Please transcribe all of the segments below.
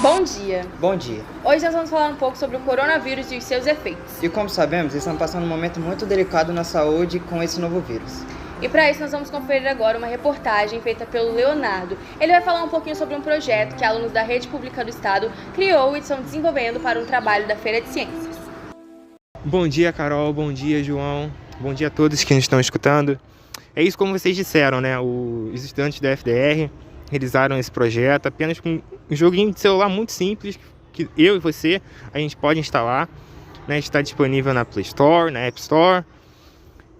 Bom dia! Bom dia. Hoje nós vamos falar um pouco sobre o coronavírus e os seus efeitos. E como sabemos, estamos passando um momento muito delicado na saúde com esse novo vírus. E para isso nós vamos conferir agora uma reportagem feita pelo Leonardo. Ele vai falar um pouquinho sobre um projeto que alunos da Rede Pública do Estado criou e estão desenvolvendo para um trabalho da Feira de Ciências. Bom dia, Carol. Bom dia, João. Bom dia a todos que nos estão escutando. É isso como vocês disseram, né? Os estudantes da FDR realizaram esse projeto apenas com um joguinho de celular muito simples que eu e você a gente pode instalar, né? Está disponível na Play Store, na App Store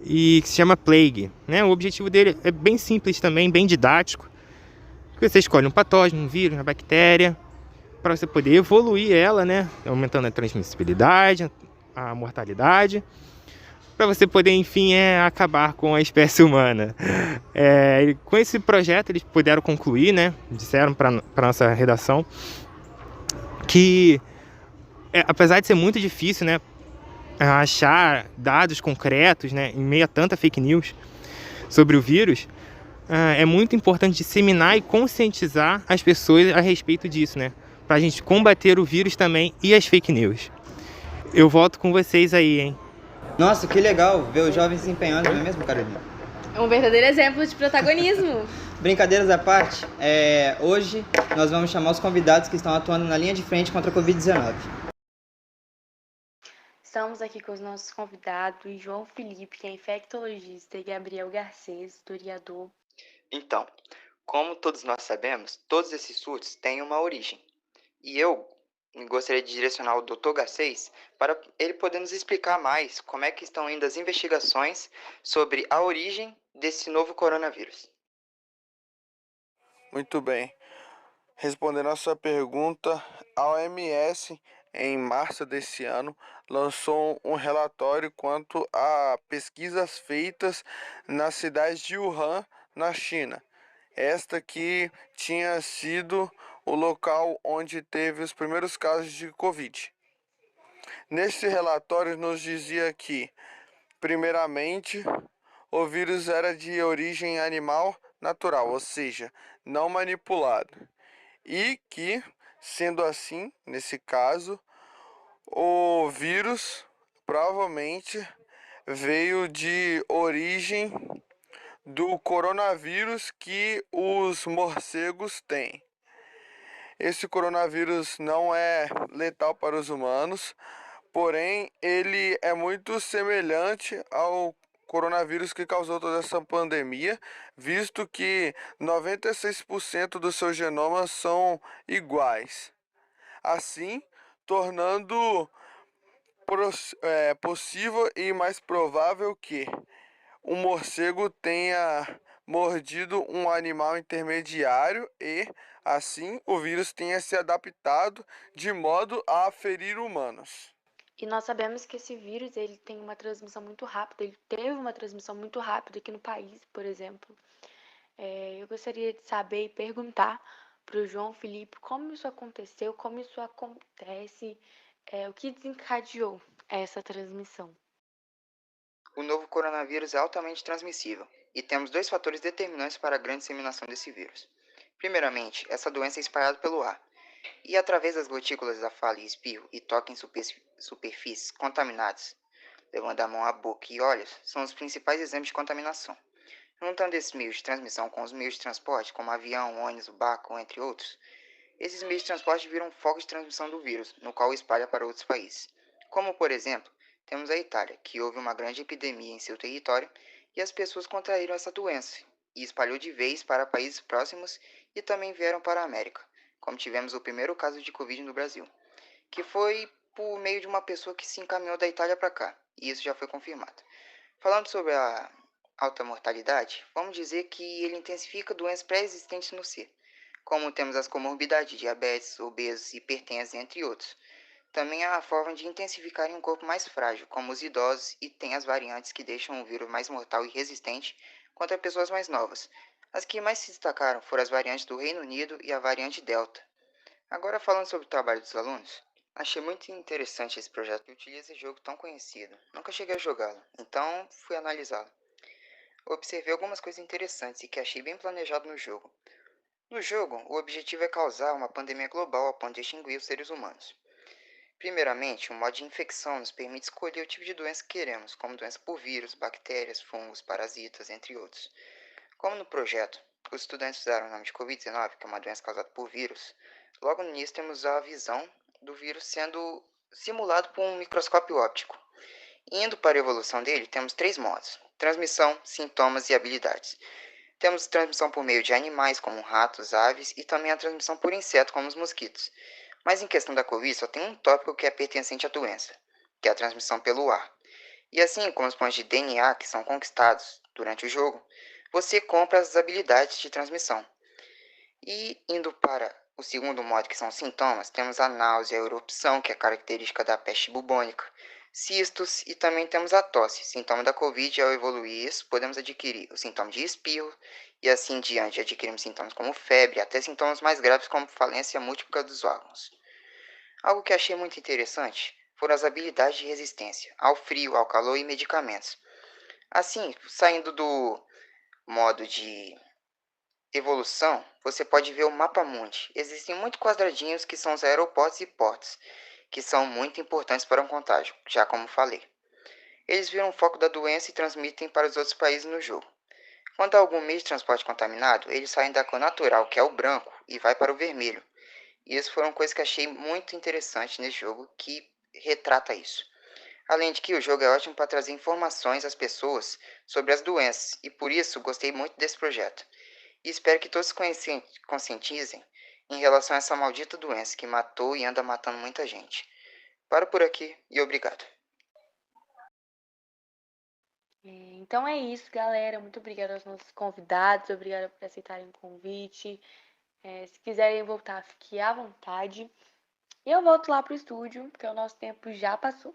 e que se chama Plague, né? O objetivo dele é bem simples também, bem didático. Você escolhe um patógeno, um vírus, uma bactéria, para você poder evoluir ela, né? Aumentando a transmissibilidade, a mortalidade, para você poder, enfim, acabar com a espécie humana. Com esse projeto eles puderam concluir, né? Disseram para nossa redação que, apesar de ser muito difícil, né, achar dados concretos, né, em meio a tanta fake news sobre o vírus, é muito importante disseminar e conscientizar as pessoas a respeito disso, né, para a gente combater o vírus também e as fake news. Eu volto com vocês aí, hein? Nossa, que legal ver os jovens se empenhando, não é mesmo, Carolina? É um verdadeiro exemplo de protagonismo. Brincadeiras à parte, hoje nós vamos chamar os convidados que estão atuando na linha de frente contra a Covid-19. Estamos aqui com os nossos convidados, João Felipe, que é infectologista, e Gabriel Garcês, historiador. Então, como todos nós sabemos, todos esses surtos têm uma origem. E eu gostaria de direcionar o Dr. Garcês para ele poder nos explicar mais como é que estão indo as investigações sobre a origem desse novo coronavírus. Muito bem. Respondendo a sua pergunta, a OMS, em março desse ano, lançou um relatório quanto a pesquisas feitas na cidade de Wuhan, na China. Esta que tinha sido o local onde teve os primeiros casos de Covid. Neste relatório nos dizia que, primeiramente, o vírus era de origem animal natural, ou seja, não manipulado. E que, sendo assim, nesse caso, o vírus provavelmente veio de origem do coronavírus que os morcegos têm. Esse coronavírus não é letal para os humanos, porém ele é muito semelhante ao coronavírus que causou toda essa pandemia, visto que 96% dos seus genomas são iguais. Assim, tornando possível e mais provável que um morcego tenha mordido um animal intermediário e, assim, o vírus tenha se adaptado de modo a ferir humanos. E nós sabemos que esse vírus ele tem uma transmissão muito rápida, ele teve uma transmissão muito rápida aqui no país, por exemplo. Eu gostaria de saber e perguntar para o João Felipe como isso aconteceu, como isso acontece, o que desencadeou essa transmissão. O novo coronavírus é altamente transmissível e temos dois fatores determinantes para a grande disseminação desse vírus. Primeiramente, essa doença é espalhada pelo ar e através das gotículas da fala e espirro e toque em superfícies contaminadas, levando a mão à boca e olhos, são os principais exemplos de contaminação. Juntando esses meios de transmissão com os meios de transporte, como avião, ônibus, barco, entre outros, esses meios de transporte viram um foco de transmissão do vírus, no qual espalha para outros países. Como, por exemplo, temos a Itália, que houve uma grande epidemia em seu território e as pessoas contraíram essa doença e espalhou de vez para países próximos e também vieram para a América, como tivemos o primeiro caso de Covid no Brasil, que foi por meio de uma pessoa que se encaminhou da Itália para cá, e isso já foi confirmado. Falando sobre a alta mortalidade, vamos dizer que ele intensifica doenças pré-existentes no ser, como temos as comorbidades, diabetes, obesos, hipertensos, entre outros. Também há a forma de intensificar em um corpo mais frágil, como os idosos, e tem as variantes que deixam o vírus mais mortal e resistente contra pessoas mais novas. As que mais se destacaram foram as variantes do Reino Unido e a variante Delta. Agora falando sobre o trabalho dos alunos, achei muito interessante esse projeto que utiliza esse jogo tão conhecido. Nunca cheguei a jogá-lo, então fui analisá-lo. Observei algumas coisas interessantes e que achei bem planejado no jogo. No jogo, o objetivo é causar uma pandemia global a ponto de extinguir os seres humanos. Primeiramente, o modo de infecção nos permite escolher o tipo de doença que queremos, como doença por vírus, bactérias, fungos, parasitas, entre outros. Como no projeto, os estudantes usaram o nome de Covid-19, que é uma doença causada por vírus, logo no início temos a visão do vírus sendo simulado por um microscópio óptico. Indo para a evolução dele, temos 3 modos: transmissão, sintomas e habilidades. Temos transmissão por meio de animais, como ratos, aves, e também a transmissão por inseto, como os mosquitos. Mas em questão da Covid, só tem um tópico que é pertencente à doença, que é a transmissão pelo ar. E assim como os pontos de DNA que são conquistados durante o jogo, você compra as habilidades de transmissão. E indo para o segundo modo, que são os sintomas, temos a náusea, a erupção, que é característica da peste bubônica, cistos e também temos a tosse, sintoma da Covid. Ao evoluir isso, podemos adquirir o sintoma de espirro e assim em diante adquirimos sintomas como febre, até sintomas mais graves como falência múltipla dos órgãos. Algo que achei muito interessante foram as habilidades de resistência ao frio, ao calor e medicamentos. Assim, saindo do modo de evolução, você pode ver o mapa mundi. Existem muitos quadradinhos que são os aeroportos e portos, que são muito importantes para um contágio, já como falei. Eles viram o foco da doença e transmitem para os outros países no jogo. Quando há algum meio de transporte contaminado, eles saem da cor natural, que é o branco, e vai para o vermelho. E isso foram coisas que achei muito interessante nesse jogo, que retrata isso. Além de que o jogo é ótimo para trazer informações às pessoas sobre as doenças, e por isso gostei muito desse projeto. E espero que todos se conscientizem em relação a essa maldita doença que matou e anda matando muita gente. Paro por aqui e obrigado. Então é isso, galera. Muito obrigada aos nossos convidados. Obrigada por aceitarem o convite. Se quiserem voltar, fiquem à vontade. E eu volto lá pro estúdio, porque o nosso tempo já passou.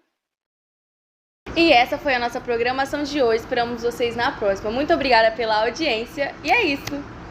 E essa foi a nossa programação de hoje. Esperamos vocês na próxima. Muito obrigada pela audiência. E é isso.